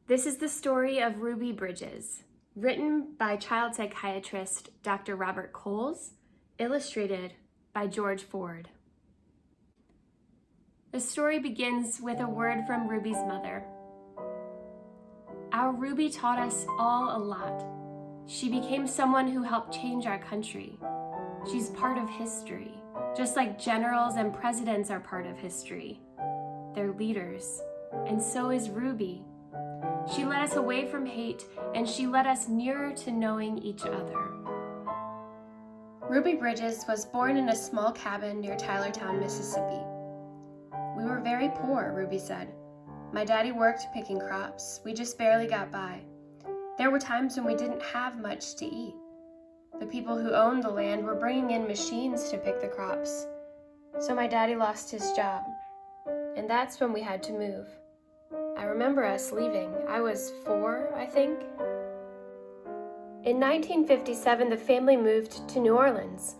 This is the story of Ruby Bridges, written by child psychiatrist Dr. Robert Coles, illustrated by George Ford. The story begins with a word from Ruby's mother. Our Ruby taught us all a lot. She became someone who helped change our country. She's part of history, just like generals and presidents are part of history. They're leaders, and so is Ruby. She led us away from hate, and she led us nearer to knowing each other. Ruby Bridges was born in a small cabin near Tylertown, Mississippi. We were very poor, Ruby said. My daddy worked picking crops. We just barely got by. There were times when we didn't have much to eat. The people who owned the land were bringing in machines to pick the crops. So my daddy lost his job, and that's when we had to move. I remember us leaving. I was 4, I think. In 1957, the family moved to New Orleans.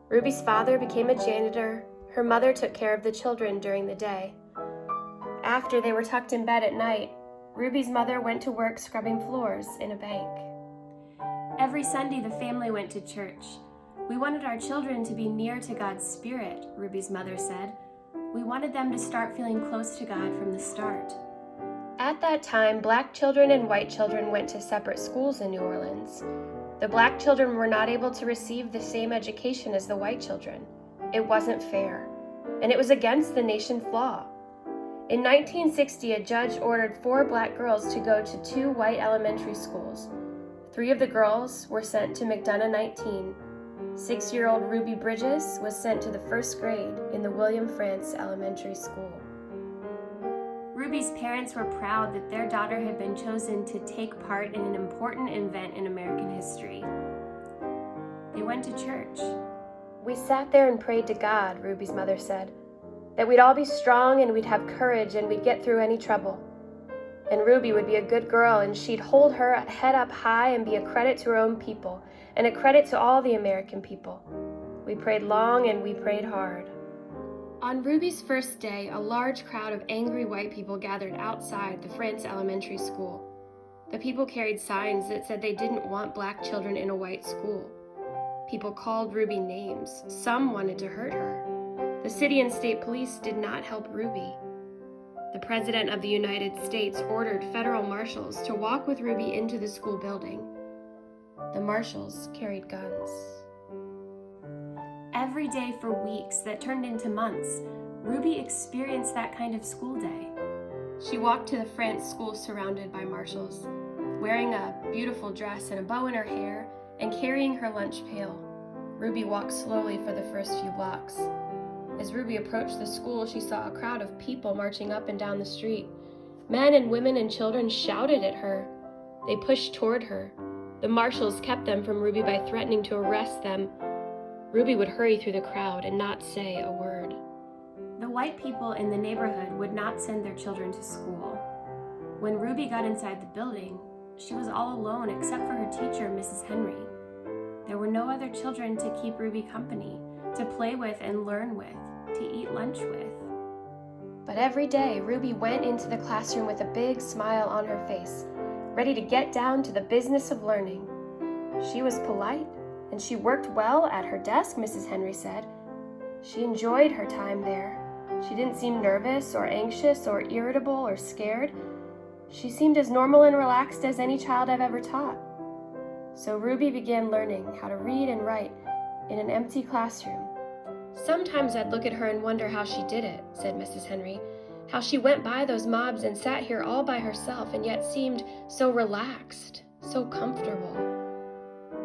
Ruby's father became a janitor. Her mother took care of the children during the day. After they were tucked in bed at night, Ruby's mother went to work scrubbing floors in a bank. Every Sunday, the family went to church. We wanted our children to be near to God's Spirit, Ruby's mother said. We wanted them to start feeling close to God from the start. At that time, black children and white children went to separate schools in New Orleans. The black children were not able to receive the same education as the white children. It wasn't fair, and it was against the nation's law. In 1960, a judge ordered 4 black girls to go to 2 white elementary schools. 3 of the girls were sent to McDonough 19. 6-year-old Ruby Bridges was sent to the 1st grade in the William Frantz Elementary School. Ruby's parents were proud that their daughter had been chosen to take part in an important event in American history. They went to church. We sat there and prayed to God, Ruby's mother said, that we'd all be strong and we'd have courage and we'd get through any trouble. And Ruby would be a good girl and she'd hold her head up high and be a credit to her own people and a credit to all the American people. We prayed long and we prayed hard. On Ruby's first day, a large crowd of angry white people gathered outside the Frantz Elementary School. The people carried signs that said they didn't want black children in a white school. People called Ruby names. Some wanted to hurt her. The city and state police did not help Ruby. The President of the United States ordered federal marshals to walk with Ruby into the school building. The marshals carried guns. Every day for weeks that turned into months, Ruby experienced that kind of school day. She walked to the Frantz school surrounded by marshals, wearing a beautiful dress and a bow in her hair and carrying her lunch pail. Ruby walked slowly for the first few blocks. As Ruby approached the school, she saw a crowd of people marching up and down the street. Men and women and children shouted at her. They pushed toward her. The marshals kept them from Ruby by threatening to arrest them. Ruby would hurry through the crowd and not say a word. The white people in the neighborhood would not send their children to school. When Ruby got inside the building, she was all alone except for her teacher, Mrs. Henry. There were no other children to keep Ruby company, to play with and learn with, to eat lunch with. But every day, Ruby went into the classroom with a big smile on her face, ready to get down to the business of learning. She was polite, and she worked well at her desk, Mrs. Henry said. She enjoyed her time there. She didn't seem nervous or anxious or irritable or scared. She seemed as normal and relaxed as any child I've ever taught. So Ruby began learning how to read and write in an empty classroom. Sometimes I'd look at her and wonder how she did it, said Mrs. Henry, how she went by those mobs and sat here all by herself and yet seemed so relaxed, so comfortable.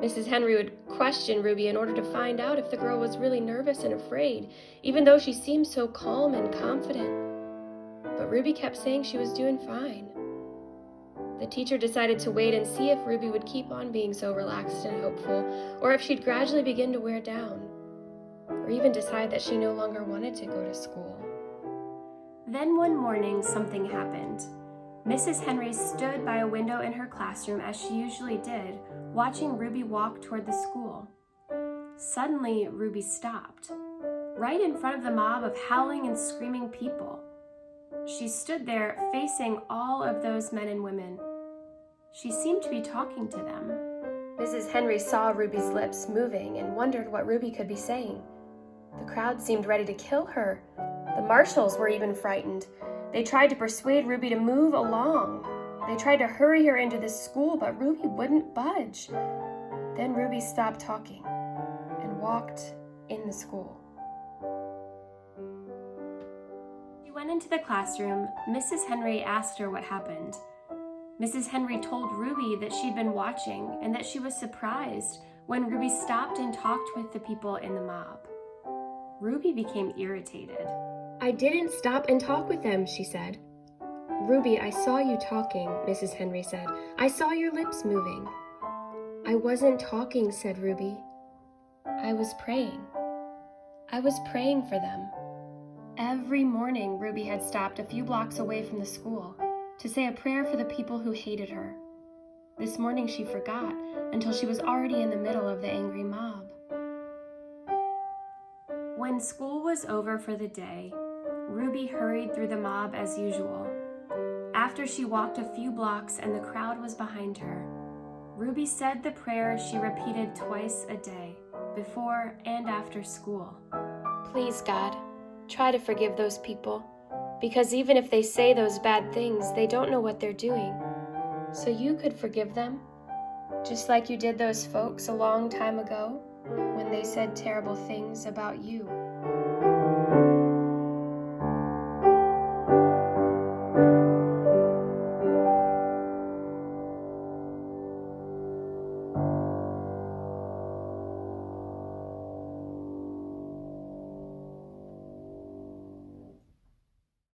Mrs. Henry would question Ruby in order to find out if the girl was really nervous and afraid, even though she seemed so calm and confident. But Ruby kept saying she was doing fine. The teacher decided to wait and see if Ruby would keep on being so relaxed and hopeful, or if she'd gradually begin to wear down, or even decide that she no longer wanted to go to school. Then one morning, something happened. Mrs. Henry stood by a window in her classroom as she usually did, watching Ruby walk toward the school. Suddenly, Ruby stopped, right in front of the mob of howling and screaming people. She stood there facing all of those men and women. She seemed to be talking to them. Mrs. Henry saw Ruby's lips moving and wondered what Ruby could be saying. The crowd seemed ready to kill her. The Marshals were even frightened. They tried to persuade Ruby to move along. They tried to hurry her into the school, but Ruby wouldn't budge. Then Ruby stopped talking and walked in the school. She went into the classroom. Mrs. Henry asked her what happened. Mrs. Henry told Ruby that she'd been watching and that she was surprised when Ruby stopped and talked with the people in the mob. Ruby became irritated. "I didn't stop and talk with them," she said. "Ruby, I saw you talking," Mrs. Henry said. "I saw your lips moving." "I wasn't talking," said Ruby. "I was praying. I was praying for them." Every morning, Ruby had stopped a few blocks away from the school to say a prayer for the people who hated her. This morning she forgot until she was already in the middle of the angry mob. When school was over for the day, Ruby hurried through the mob as usual. After she walked a few blocks and the crowd was behind her, Ruby said the prayer she repeated twice a day, before and after school. "Please, God, try to forgive those people, because even if they say those bad things, they don't know what they're doing. So you could forgive them, just like you did those folks a long time ago when they said terrible things about you."